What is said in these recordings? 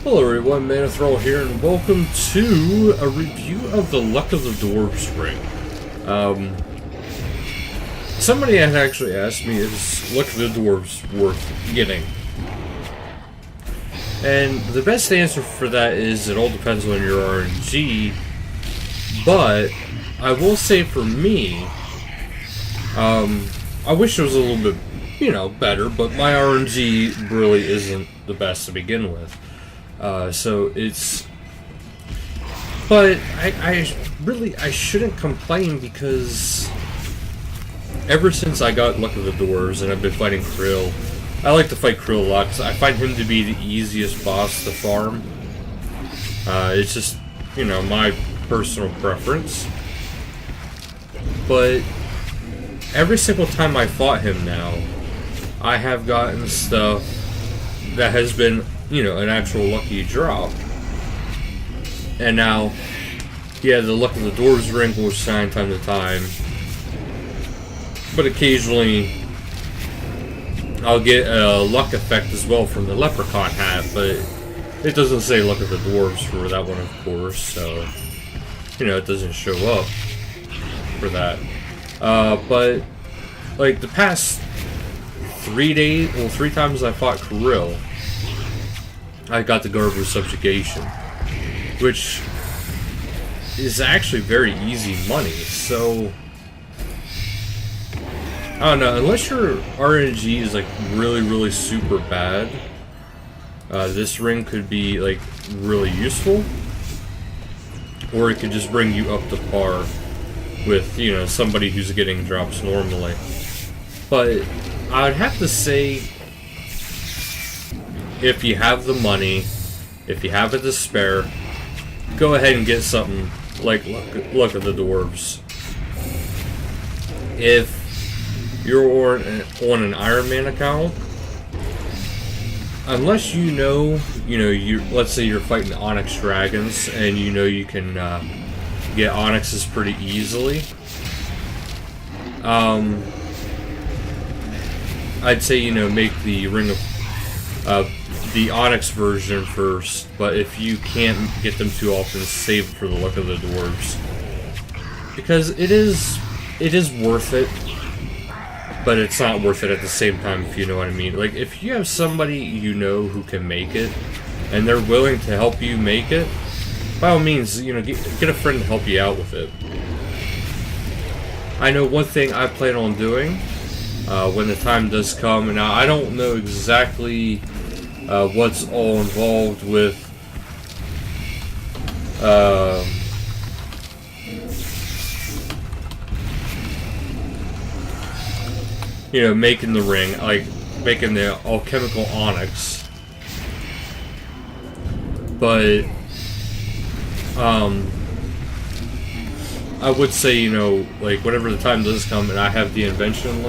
Hello everyone, Manithral here, and welcome to a review of the Luck of the Dwarves ring. Somebody had actually asked me, is Luck of the Dwarves worth getting? And the best answer for that is it all depends on your RNG, but I will say for me, I wish it was a little bit, better, but my RNG really isn't the best to begin with. So it's, but I shouldn't complain because ever since I got Luck of the Dwarves and I've been fighting Krill, I like to fight Krill a lot because I find him to be the easiest boss to farm. It's just, my personal preference. But every single time I fought him now, I have gotten stuff that has been an actual lucky drop. And now, yeah, the Luck of the Dwarves ring will shine time to time. But occasionally, I'll get a luck effect as well from the Leprechaun hat, but it doesn't say Luck of the Dwarves for that one, of course, so, it doesn't show up for that. But, like, the past 3 days, well, 3 times I fought Krill, I got the Garbo Subjugation, which is actually very easy money, so I don't know, unless your RNG is like really super bad, this ring could be like really useful, or it could just bring you up to par with, somebody who's getting drops normally. But I would have to say, if you have the money, if you have it to spare, go ahead and get something like Luck of the Dwarves. If you're on an Iron Man account, unless let's say you're fighting Onyx Dragons and you can get Onyxes pretty easily, I'd say make the Ring of the Onyx version first, but if you can't get them too often, save it for the Luck of the Dwarves, because it is worth it, but it's not worth it at the same time, if you know what I mean. Like, if you have somebody who can make it, and they're willing to help you make it, by all means, get a friend to help you out with it. I know one thing I plan on doing when the time does come, and I don't know exactly what's all involved with making the ring, like making the alchemical onyx, but I would say, like, whenever the time does come and I have the invention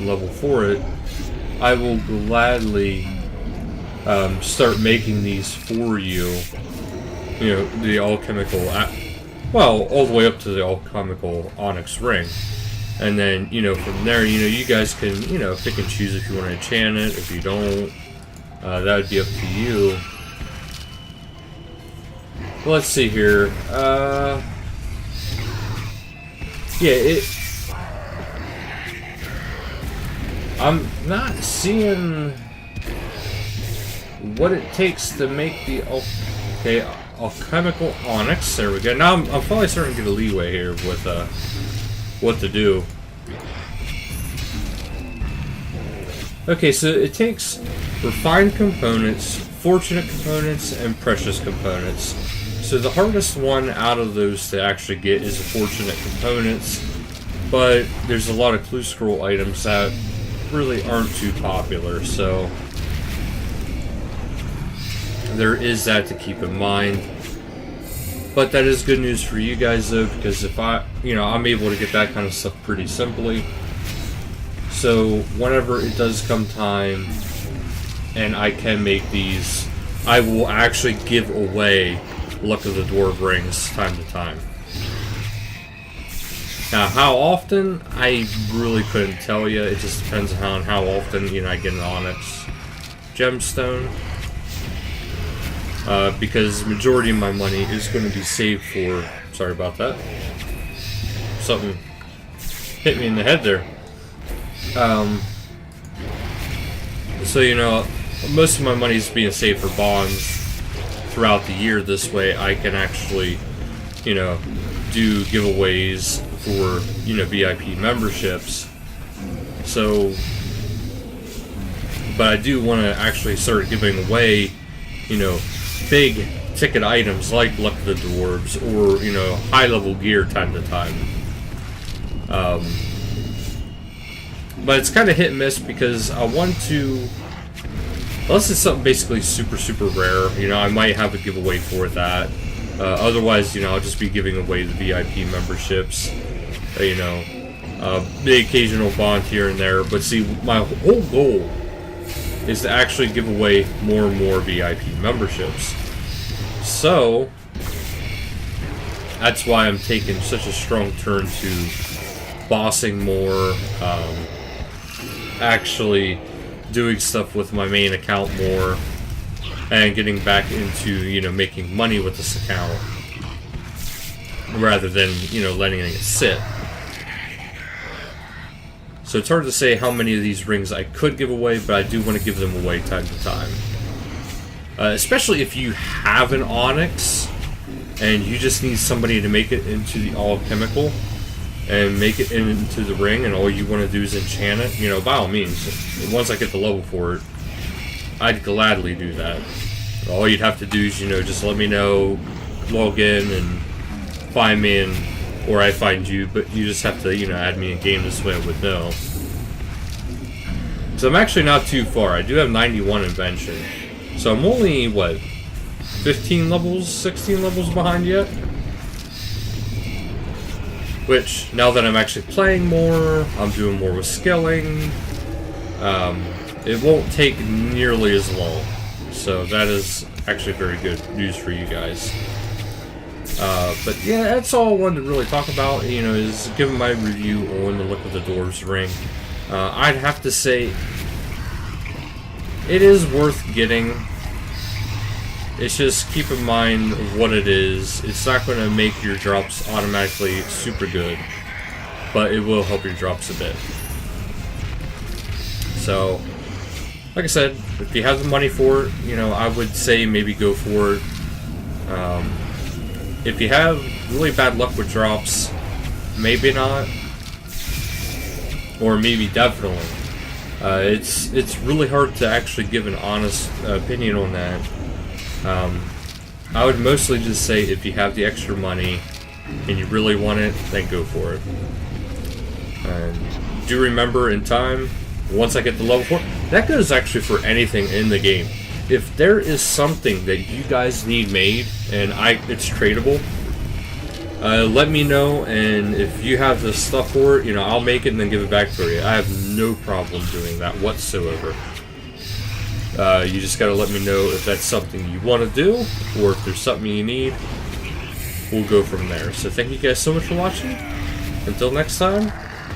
level for it, I will gladly start making these for you. The alchemical, all the way up to the alchemical onyx ring. And then, from there, you guys can, pick and choose if you want to enchant it. If you don't, that would be up to you. Well, let's see here. I'm not seeing what it takes to make the alchemical onyx. There we go. Now I'm probably starting to get a leeway here with what to do. Okay, so it takes refined components, fortunate components, and precious components. So the hardest one out of those to actually get is the fortunate components, but there's a lot of clue scroll items that really aren't too popular, so there is that to keep in mind. But that is good news for you guys, though, because if I'm able to get that kind of stuff pretty simply. So whenever it does come time and I can make these, I will actually give away Luck of the Dwarf rings time to time. Now, how often, I really couldn't tell you. It just depends on how often, I get an Onyx gemstone. because majority of my money is going to be saved for. Sorry about that. Something hit me in the head there. So you know, most of my money is being saved for bonds throughout the year. This way, I can actually, you know, do giveaways for, you know, VIP memberships. So, but I do want to actually start giving away, you know, big ticket items like Luck of the Dwarves, or, you know, high level gear time to time. But it's kind of hit and miss because I want to, unless it's something basically super rare, you know, I might have a giveaway for that. Otherwise, you know, I'll just be giving away the VIP memberships, you know, the occasional bond here and there. But see, my whole goal is to actually give away more and more VIP memberships. So, that's why I'm taking such a strong turn to bossing more, actually doing stuff with my main account more, and getting back into, you know, making money with this account rather than, you know, letting it sit. So it's hard to say how many of these rings I could give away, but I do want to give them away time to time. Especially if you have an Onyx and you just need somebody to make it into the alchemical and make it into the ring, and all you want to do is enchant it, you know, by all means, once I get the level for it, I'd gladly do that. All you'd have to do is, you know, just let me know, log in, and find me, and or I find you, but you just have to, you know, add me in game this way I would know. So I'm actually not too far. I do have 91 invention. So I'm only, what, 15 levels, 16 levels behind yet? Which, now that I'm actually playing more, I'm doing more with skilling, it won't take nearly as long. So that is actually very good news for you guys. But yeah, that's all I wanted to really talk about, you know, is giving my review on the Luck of the Dwarves ring. I'd have to say it is worth getting. It's just keep in mind what it is. It's not going to make your drops automatically super good, but it will help your drops a bit. So, like I said, if you have the money for it, you know, I would say maybe go for it. If you have really bad luck with drops, maybe not, or maybe definitely. It's really hard to actually give an honest opinion on that. I would mostly just say if you have the extra money and you really want it, then go for it. And do remember in time, once I get the level 4, that goes actually for anything in the game. If there is something that you guys need made and it's tradable, let me know, and if you have the stuff for it, you know, I'll make it and then give it back for you. I have no problem doing that whatsoever. You just gotta let me know if that's something you want to do, or if there's something you need. We'll go from there. So thank you guys so much for watching. Until next time,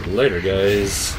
later guys.